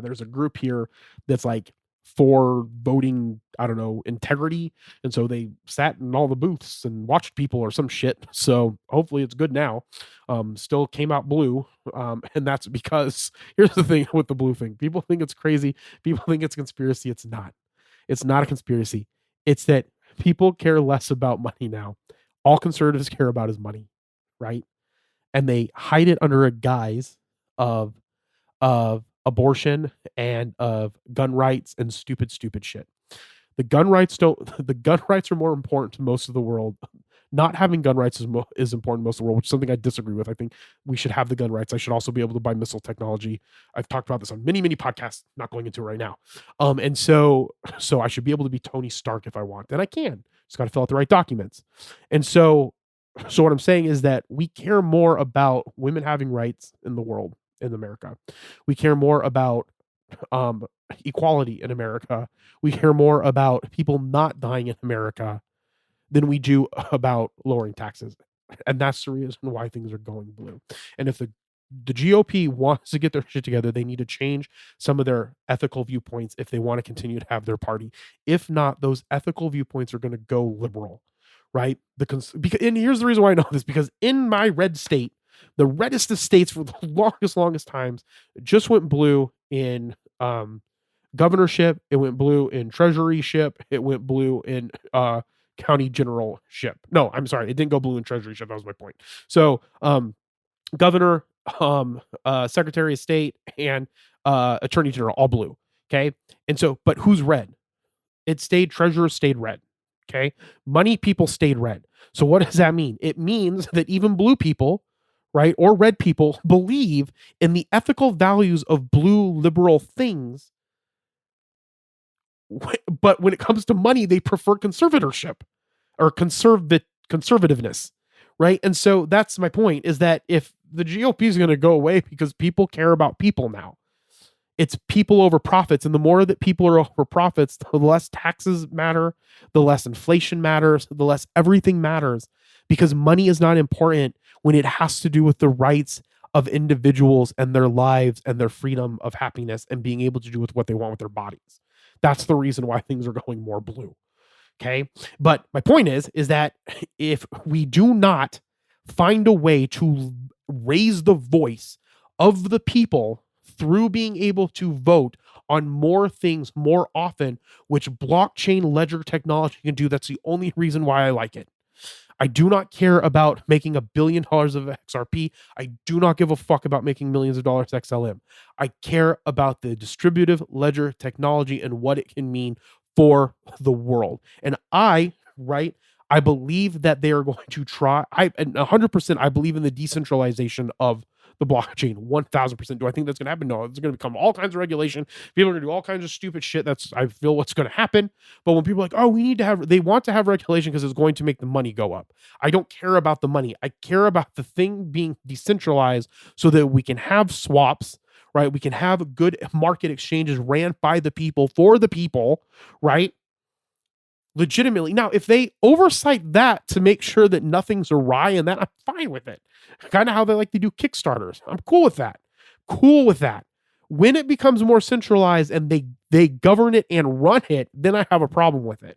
there's a group here that's like for voting, I don't know, integrity, and so they sat in all the booths and watched people or some shit. So hopefully it's good now. Still came out blue, and that's because here's the thing with the blue thing: people think it's crazy, people think it's a conspiracy. It's not. It's not a conspiracy. It's that people care less about money now. All conservatives care about is money, right? And they hide it under a guise of abortion and of gun rights and stupid shit. The gun rights are more important to most of the world. Not having gun rights is important to most of the world, which is something I disagree with. I think we should have the gun rights. I should also be able to buy missile technology. I've talked about this on many podcasts, not going into it right now. And so I should be able to be Tony Stark if I want, and I can. Just got to fill out the right documents. And so what I'm saying is that we care more about women having rights in the world, in America. We care more about equality in America. We care more about people not dying in America than we do about lowering taxes. And that's the reason why things are going blue. And if the GOP wants to get their shit together, they need to change some of their ethical viewpoints if they want to continue to have their party. If not, those ethical viewpoints are going to go liberal, right? And here's the reason why I know this: because in my red state, the reddest of states for the longest times, just went blue in governorship. It went blue in treasuryship. It went blue in county generalship. No, I'm sorry, it didn't go blue in treasuryship. That was my point. So governor, secretary of state, and attorney general, all blue. Okay. And so, but who's red? It stayed, treasurer stayed red. Okay. Money people stayed red. So what does that mean? It means that even blue people, right, or red people, believe in the ethical values of blue liberal things. But when it comes to money, they prefer conservatorship or conservativeness, right? And so that's my point, is that if the GOP is going to go away because people care about people now, it's people over profits. And the more that people are over profits, the less taxes matter, the less inflation matters, the less everything matters, because money is not important when it has to do with the rights of individuals and their lives and their freedom of happiness and being able to do with what they want with their bodies. That's the reason why things are going more blue. Okay. But my point is that if we do not find a way to raise the voice of the people through being able to vote on more things more often, which blockchain ledger technology can do, that's the only reason why I like it. I do not care about making $1 billion of XRP. I do not give a fuck about making millions of dollars XLM. I care about the distributive ledger technology and what it can mean for the world. And I believe that they are going to try. And 100%, I believe in the decentralization of the blockchain. 1000%. Do I think that's going to happen? No, it's going to become all kinds of regulation. People are going to do all kinds of stupid shit. I feel what's going to happen. But when people are like, oh, they want to have regulation because it's going to make the money go up. I don't care about the money. I care about the thing being decentralized so that we can have swaps, right? We can have good market exchanges ran by the people for the people, right? Legitimately. Now, if they oversight that to make sure that nothing's awry and that, I'm fine with it. Kind of how they like to do Kickstarters. I'm cool with that. When it becomes more centralized and they govern it and run it, then I have a problem with it.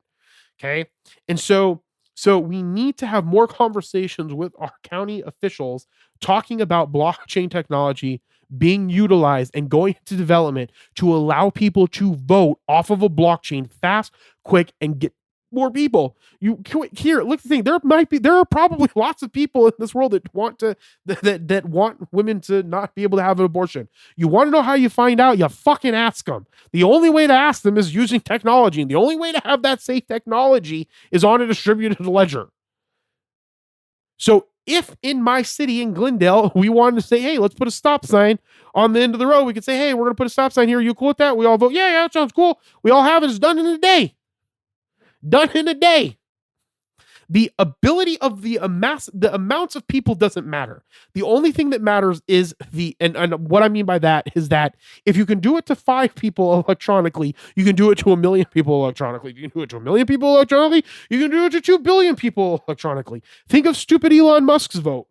Okay. And so we need to have more conversations with our county officials talking about blockchain technology being utilized and going into development to allow people to vote off of a blockchain fast, quick, and get more people. You here, look at the thing. There are probably lots of people in this world that want that want women to not be able to have an abortion. You want to know how you find out? You fucking ask them. The only way to ask them is using technology, and the only way to have that safe technology is on a distributed ledger. So if in my city in Glendale, we wanted to say, hey, let's put a stop sign on the end of the road, we could say, hey, we're going to put a stop sign here. Are you cool with that? We all vote, yeah, that sounds cool. We all have it. It's done in a day. Done in a day. The ability of the amounts of people doesn't matter. The only thing that matters is and what I mean by that is that if you can do it to 5 people electronically, you can do it to 1 million people electronically. If you can do it to 1 million people electronically, you can do it to 2 billion people electronically. Think of stupid Elon Musk's vote.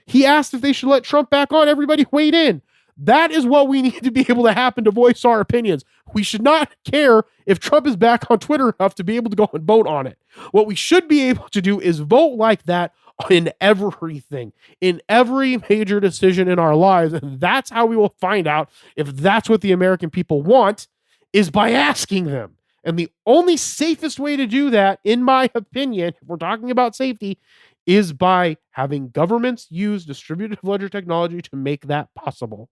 He asked if they should let Trump back on. Everybody weighed in. That is what we need to be able to happen to voice our opinions. We should not care if Trump is back on Twitter enough to be able to go and vote on it. What we should be able to do is vote like that in everything, in every major decision in our lives. And that's how we will find out if that's what the American people want, is by asking them. And the only safest way to do that, in my opinion, if we're talking about safety, is by having governments use distributed ledger technology to make that possible.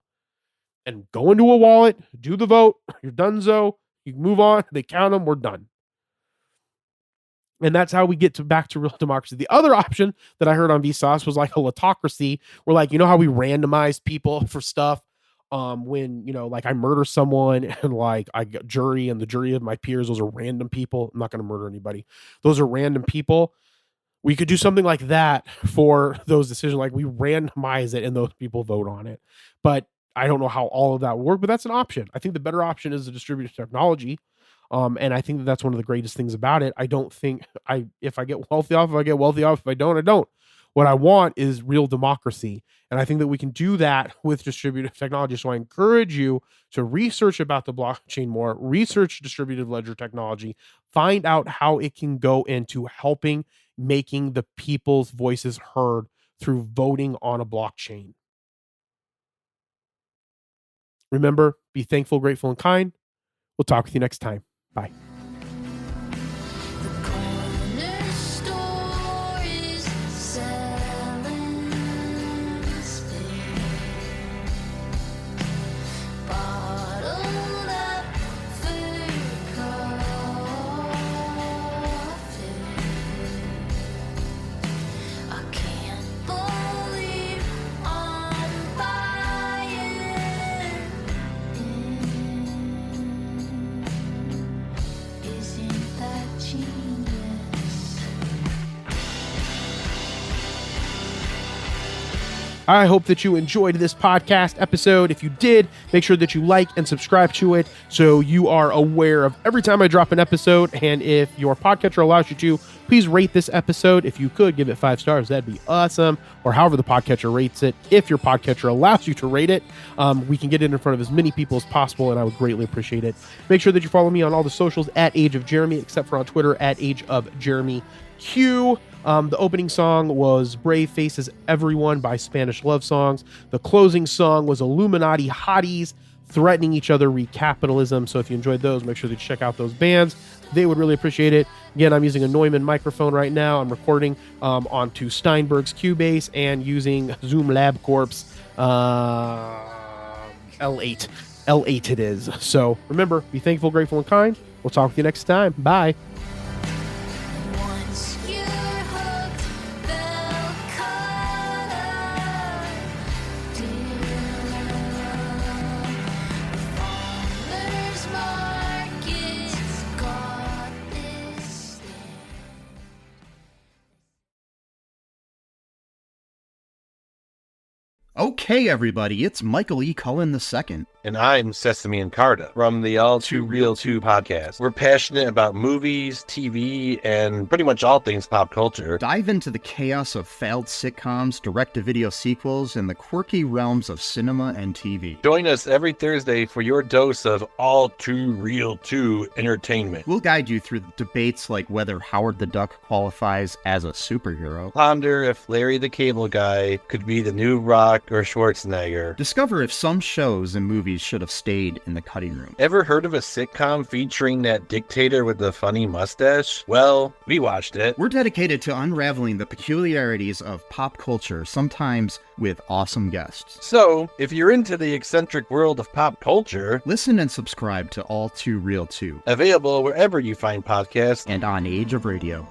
And go into a wallet, do the vote, you're donezo, you move on, they count them, we're done. And that's how we get back to real democracy. The other option that I heard on Vsauce was like a litocracy, where like, you know how we randomize people for stuff? When, you know, like I murder someone and like I got jury and the jury of my peers, those are random people. I'm not going to murder anybody. Those are random people. We could do something like that for those decisions. Like we randomize it and those people vote on it. But I don't know how all of that will work, but that's an option. I think the better option is the distributed technology. And I think that's one of the greatest things about it. I don't think if I get wealthy off, if I get wealthy off, if I don't, I don't. What I want is real democracy. And I think that we can do that with distributed technology. So I encourage you to research about the blockchain more, research distributed ledger technology, find out how it can go into helping making the people's voices heard through voting on a blockchain. Remember, be thankful, grateful, and kind. We'll talk with you next time. Bye. I hope that you enjoyed this podcast episode. If you did, make sure that you like and subscribe to it so you are aware of every time I drop an episode. And if your podcatcher allows you to, please rate this episode. If you could give it 5 stars, that'd be awesome. Or however the podcatcher rates it. If your podcatcher allows you to rate it, we can get it in front of as many people as possible, and I would greatly appreciate it. Make sure that you follow me on all the socials at Age of Jeremy, except for on Twitter at Age of Jeremy Q. The opening song was Brave Faces Everyone by Spanish Love Songs. The closing song was Illuminati Hotties Threatening Each Other Re Capitalism. So if you enjoyed those, make sure that you check out those bands. They would really appreciate it. Again, I'm using a Neumann microphone right now. I'm recording onto Steinberg's Cubase and using Zoom LabCorp's L8. L8 it is. So remember, be thankful, grateful, and kind. We'll talk with you next time. Bye. Okay, everybody, it's Michael E. Cullen II. And I'm Sesame and Carta from the All Too Real 2 podcast. We're passionate about movies, TV, and pretty much all things pop culture. Dive into the chaos of failed sitcoms, direct-to-video sequels, and the quirky realms of cinema and TV. Join us every Thursday for your dose of All Too Real 2 entertainment. We'll guide you through debates like whether Howard the Duck qualifies as a superhero. Ponder if Larry the Cable Guy could be the new Rock or Schwarzenegger. Discover if some shows and movies should have stayed in the cutting room. Ever heard of a sitcom featuring that dictator with the funny mustache? Well, we watched it. We're dedicated to unraveling the peculiarities of pop culture, sometimes with awesome guests. So, if you're into the eccentric world of pop culture, listen and subscribe to All Too Real 2. Available wherever you find podcasts and on Age of Radio.